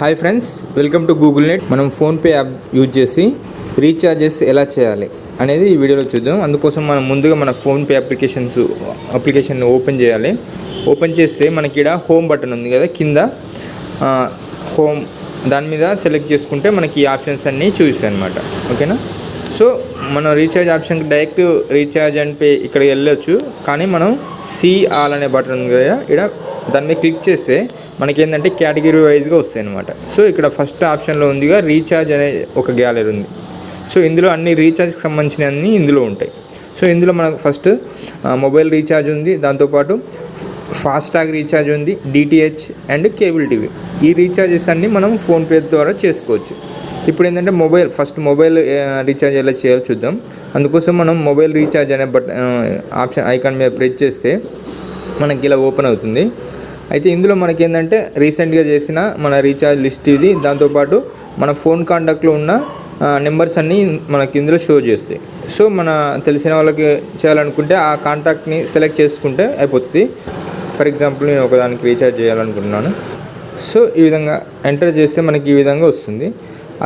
Hi friends, welcome to Google Net. మనం PhonePe app use చేసి recharges ఎలా చేయాలి అనేది ఈ వీడియోలో చూద్దాం. అందుకోసం మనం ముందుగా మన ఫోన్పే అప్లికేషన్ ఓపెన్ చేయాలి. ఓపెన్ చేస్తే మనకి ఇక్కడ హోమ్ బటన్ ఉంది కదా, కింద హోమ్ దాని మీద సెలెక్ట్ చేసుకుంటే మనకి ఈ ఆప్షన్స్ అన్నీ చూపిస్తాయి అన్నమాట. ఓకేనా? సో మనం రీఛార్జ్ ఆప్షన్కి డైరెక్ట్ రీఛార్జ్ అండ్ పే ఇక్కడ వెళ్ళొచ్చు, కానీ మనం సీ ఆల్ అనే బటన్ ఉంది కదా, ఇక్కడ దాని మీద క్లిక్ చేస్తే మనకి ఏంటంటే కేటగిరీ వైజ్గా వస్తాయి అన్నమాట. సో ఇక్కడ ఫస్ట్ ఆప్షన్లో ఉందిగా రీఛార్జ్ అనే ఒక గ్యాలరీ ఉంది. సో ఇందులో అన్ని రీఛార్జ్కి సంబంధించినవన్నీ ఇందులో ఉంటాయి. సో ఇందులో మనకు ఫస్ట్ మొబైల్ రీఛార్జ్ ఉంది, దాంతోపాటు ఫాస్టాగ్ రీఛార్జ్ ఉంది, DTH అండ్ కేబుల్ టీవీ. ఈ రీఛార్జెస్ అన్నీ మనం ఫోన్పే ద్వారా చేసుకోవచ్చు. ఇప్పుడు ఏంటంటే మొబైల్ రీఛార్జ్ ఎలా చేయాలో చూద్దాం. అందుకోసం మనం మొబైల్ రీఛార్జ్ అనే ఆప్షన్ ఐకాన్ మీద ప్రెస్ చేస్తే మనకి ఇలా ఓపెన్ అవుతుంది. అయితే ఇందులో మనకి ఏంటంటే రీసెంట్గా చేసిన మన రీఛార్జ్ లిస్ట్ ఇది, దాంతోపాటు మన ఫోన్ కాంటాక్ట్లో ఉన్న నెంబర్స్ అన్నీ మనకి ఇందులో షో చేస్తాయి. సో మన తెలిసిన వాళ్ళకి చేయాలనుకుంటే ఆ కాంటాక్ట్ని సెలెక్ట్ చేసుకుంటే అయిపోతుంది. ఫర్ ఎగ్జాంపుల్ నేను ఒకదానికి రీఛార్జ్ చేయాలనుకుంటున్నాను. సో ఈ విధంగా ఎంటర్ చేస్తే మనకి ఈ విధంగా వస్తుంది.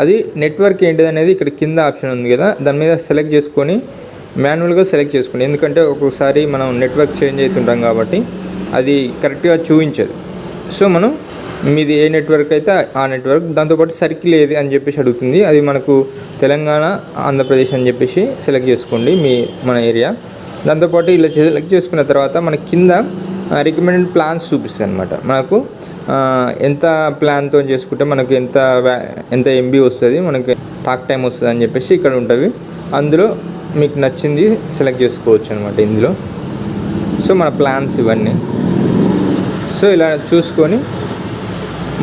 అది నెట్వర్క్ ఏంటిది అనేది ఇక్కడ కింద ఆప్షన్ ఉంది కదా, దాని మీద సెలెక్ట్ చేసుకొని మాన్యువల్గా సెలెక్ట్ చేసుకోండి. ఎందుకంటే ఒక్కొక్కసారి మనం నెట్వర్క్ చేంజ్ అవుతుంటాం కాబట్టి అది కరెక్ట్గా చూపించదు. సో మనం మీది ఏ నెట్వర్క్ అయితే ఆ నెట్వర్క్, దాంతోపాటు సర్కిల్ ఏది అని చెప్పేసి అడుగుతుంది. అది మనకు తెలంగాణ, ఆంధ్రప్రదేశ్ అని చెప్పేసి సెలెక్ట్ చేసుకోండి మన ఏరియా. దాంతోపాటు ఇలా సెలెక్ట్ చేసుకున్న తర్వాత మన కింద రికమెండెడ్ ప్లాన్స్ చూపిస్తాయి అన్నమాట. మనకు ఎంత ప్లాన్తో చేసుకుంటే మనకు ఎంత MB వస్తుంది, మనకి టాక్ టైం వస్తుంది అని చెప్పేసి ఇక్కడ ఉంటుంది. అందులో మీకు నచ్చింది సెలెక్ట్ చేసుకోవచ్చు అనమాట ఇందులో. సో మన ప్లాన్స్ ఇవన్నీ. సో ఇలా చూసుకొని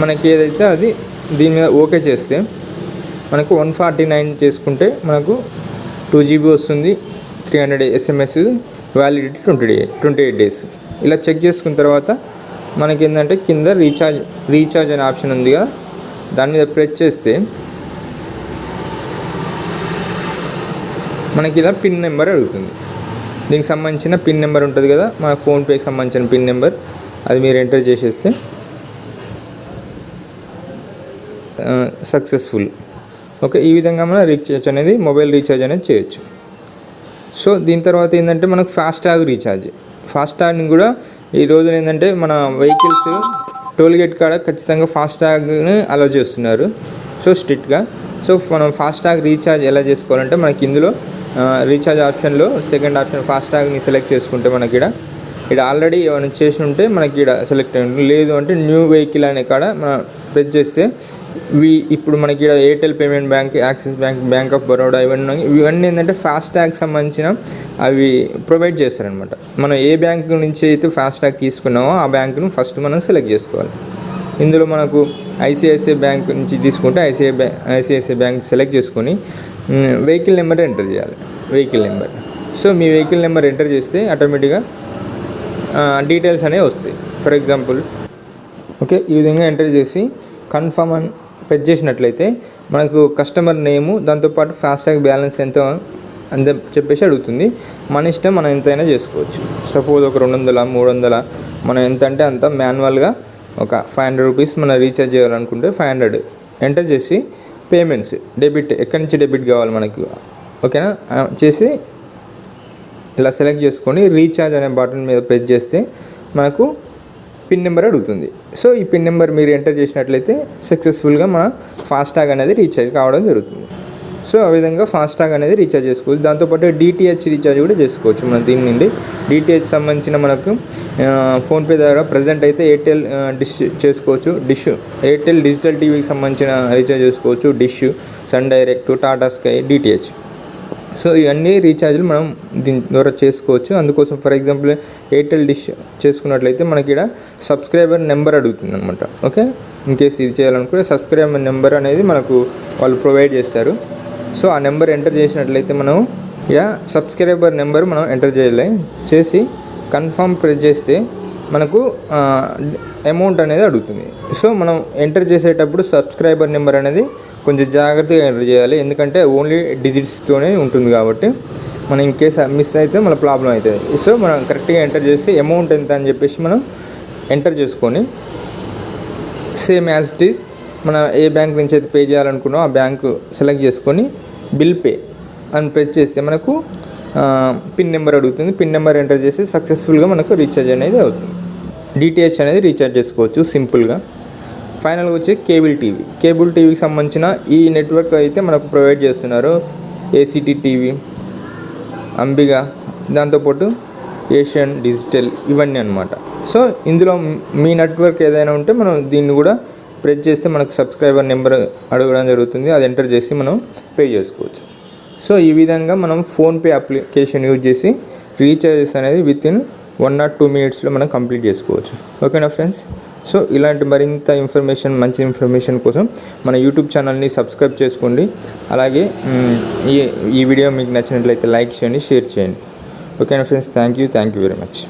మనకి ఏదైతే అది దీని మీద ఓకే చేస్తే మనకు 149 చేసుకుంటే మనకు 2 GB వస్తుంది, 300 SMS, వ్యాలిడిటీ 28 days. ఇలా చెక్ చేసుకున్న తర్వాత మనకి ఏంటంటే కింద రీఛార్జ్ అనే ఆప్షన్ ఉంది కదా, దాని మీద ప్రెస్ చేస్తే మనకి ఇలా పిన్ నెంబర్ అడుగుతుంది. దీనికి సంబంధించిన పిన్ నెంబర్ ఉంటుంది కదా, మన ఫోన్పేకి సంబంధించిన పిన్ నెంబర్, అది మీరు ఎంటర్ చేసేస్తే సక్సెస్ఫుల్. ఓకే, ఈ విధంగా మనం మొబైల్ రీఛార్జ్ అనేది చేయొచ్చు. సో దీని తర్వాత ఏంటంటే మనకు ఫాస్టాగ్ని కూడా ఈ రోజున ఏంటంటే మన వెహికల్స్ టోల్గేట్ కాడ ఖచ్చితంగా ఫాస్టాగ్ని అలౌ చేస్తున్నారు, సో స్ట్రిక్ట్గా. సో మనం ఫాస్టాగ్ రీఛార్జ్ ఎలా చేసుకోవాలంటే మనకి ఇందులో రీఛార్జ్ ఆప్షన్లో సెకండ్ ఆప్షన్ ఫాస్టాగ్ని సెలెక్ట్ చేసుకుంటే మనకి ఇక్కడ ఆల్రెడీ ఏమైనా చేసి ఉంటే మనకి ఇక్కడ సెలెక్ట్ అయ్యి, లేదు అంటే న్యూ వెహికల్ అనే కాడ మనం ప్రెస్ చేస్తే ఇప్పుడు మనకి ఇక్కడ Airtel payment bank, axis bank, bank of Baroda ఇవన్నీ ఏంటంటే ఫాస్టాగ్ సంబంధించిన అవి ప్రొవైడ్ చేస్తారనమాట. మనం ఏ బ్యాంక్ నుంచి అయితే ఫాస్టాగ్ తీసుకున్నామో ఆ బ్యాంకును ఫస్ట్ మనం సెలెక్ట్ చేసుకోవాలి. ఇందులో మనకు ICICI బ్యాంక్ నుంచి తీసుకుంటే ICICI బ్యాంక్ సెలెక్ట్ చేసుకొని వెహికల్ నెంబర్ ఎంటర్ చేయాలి. సో మీ వెహికల్ నెంబర్ ఎంటర్ చేస్తే ఆటోమేటిక్గా డీటెయిల్స్ అనేవి వస్తాయి. ఫర్ ఎగ్జాంపుల్ ఓకే, ఈ విధంగా ఎంటర్ చేసి కన్ఫర్మ్ అని ప్రెస్ చేసినట్లయితే మనకు కస్టమర్ నేము, దాంతోపాటు ఫాస్టాగ్ బ్యాలెన్స్ ఎంత అని చెప్పేసి అడుగుతుంది. మన ఇష్టం, మనం ఎంతైనా చేసుకోవచ్చు. సపోజ్ ఒక 200, 300, మనం ఎంత అంటే అంత మాన్యువల్గా ఒక 500 రూపీస్ మనం రీఛార్జ్ చేయాలనుకుంటే 500 ఎంటర్ చేసి పేమెంట్స్ డెబిట్, ఎక్కడి నుంచి డెబిట్ కావాలి మనకు, ఓకేనా, చేసి ఇలా సెలెక్ట్ చేసుకొని రీఛార్జ్ అనే బటన్ మీద ప్రెస్ చేస్తే మనకు పిన్ నెంబర్ అడుగుతుంది. సో ఈ పిన్ నెంబర్ మీరు ఎంటర్ చేసినట్లయితే సక్సెస్ఫుల్గా మన ఫాస్టాగ్ అనేది రీఛార్జ్ కావడం జరుగుతుంది. సో ఆ విధంగా ఫాస్టాగ్ అనేది రీఛార్జ్ చేసుకోవచ్చు. దాంతోపాటు DTH రీఛార్జ్ కూడా చేసుకోవచ్చు. మనం దీని నుండి DTH సంబంధించిన మనకు ఫోన్పే ద్వారా ప్రజెంట్ అయితే ఎయిర్టెల్ డిష్ చేసుకోవచ్చు, ఎయిర్టెల్ డిజిటల్ టీవీకి సంబంధించిన రీఛార్జ్ చేసుకోవచ్చు, dish, Sun Direct, Tata Sky, DTH. So ఇవన్నీ రీఛార్జ్లు మనం దీని ద్వారా చేసుకోవచ్చు. అందుకోసం ఫర్ ఎగ్జాంపుల్ ఎయిర్టెల్ డిష్ చేసుకున్నట్లయితే మనకి ఇక్కడ సబ్స్క్రైబర్ నెంబర్ అడుగుతుంది అనమాట. ఓకే, ఇన్కేస్ ఇది చేయాలనుకుంటే సబ్స్క్రైబర్ నెంబర్ అనేది మనకు వాళ్ళు ప్రొవైడ్ చేస్తారు. సో ఆ నెంబర్ ఎంటర్ చేసినట్లయితే మనం ఇక సబ్స్క్రైబర్ నెంబర్ మనం ఎంటర్ చేసి కన్ఫర్మ్ ప్రెస్ చేస్తే మనకు అమౌంట్ అనేది అడుగుతుంది. సో మనం ఎంటర్ చేసేటప్పుడు సబ్స్క్రైబర్ నెంబర్ అనేది కొంచెం జాగ్రత్తగా ఎంటర్ చేయాలి, ఎందుకంటే ఓన్లీ డిజిట్స్తోనే ఉంటుంది కాబట్టి మనం ఇన్ కేస్ మిస్ అయితే మన ప్రాబ్లం అవుతుంది. సో మనం కరెక్ట్గా ఎంటర్ చేసి అమౌంట్ ఎంత అని చెప్పేసి మనం ఎంటర్ చేసుకొని సేమ్ యాజ్ ఇట్ ఈస్ మన ఏ బ్యాంక్ నుంచి అయితే పే చేయాలనుకున్నామో ఆ బ్యాంకు సెలెక్ట్ చేసుకొని బిల్ పే అని ప్రెస్ చేస్తే మనకు పిన్ నెంబర్ అడుగుతుంది. పిన్ నెంబర్ ఎంటర్ చేసి సక్సెస్ఫుల్గా మనకు రీఛార్జ్ అనేది అవుతుంది. DTH అనేది రీఛార్జ్ చేసుకోవచ్చు సింపుల్గా. ఫైనల్గా వచ్చి కేబుల్ టీవీకి సంబంధించిన ఈ నెట్వర్క్ అయితే మనకు ప్రొవైడ్ చేస్తున్నారు. ACT టీవీ, అంబిగా, దాంతోపాటు ఏషియన్ డిజిటల్, ఇవన్నీ అనమాట. సో ఇందులో మీ నెట్వర్క్ ఏదైనా ఉంటే మనం దీన్ని కూడా ప్రెస్ చేస్తే మనకు సబ్స్క్రైబర్ నెంబర్ అడగడం జరుగుతుంది. అది ఎంటర్ చేసి మనం పే చేసుకోవచ్చు. సో ఈ విధంగా మనం ఫోన్పే అప్లికేషన్ యూజ్ చేసి రీఛార్జెస్ అనేది వితిన్ 1 or 2 minutesలో మనం కంప్లీట్ చేసుకోవచ్చు. ఓకేనా ఫ్రెండ్స్? సో ఇలాంటి మరింత మంచి ఇన్ఫర్మేషన్ కోసం మన యూట్యూబ్ ఛానల్ని సబ్స్క్రైబ్ చేసుకోండి. అలాగే ఈ వీడియో మీకు నచ్చినట్లయితే లైక్ చేయండి, షేర్ చేయండి. ఓకేనా friends? Thank you very much.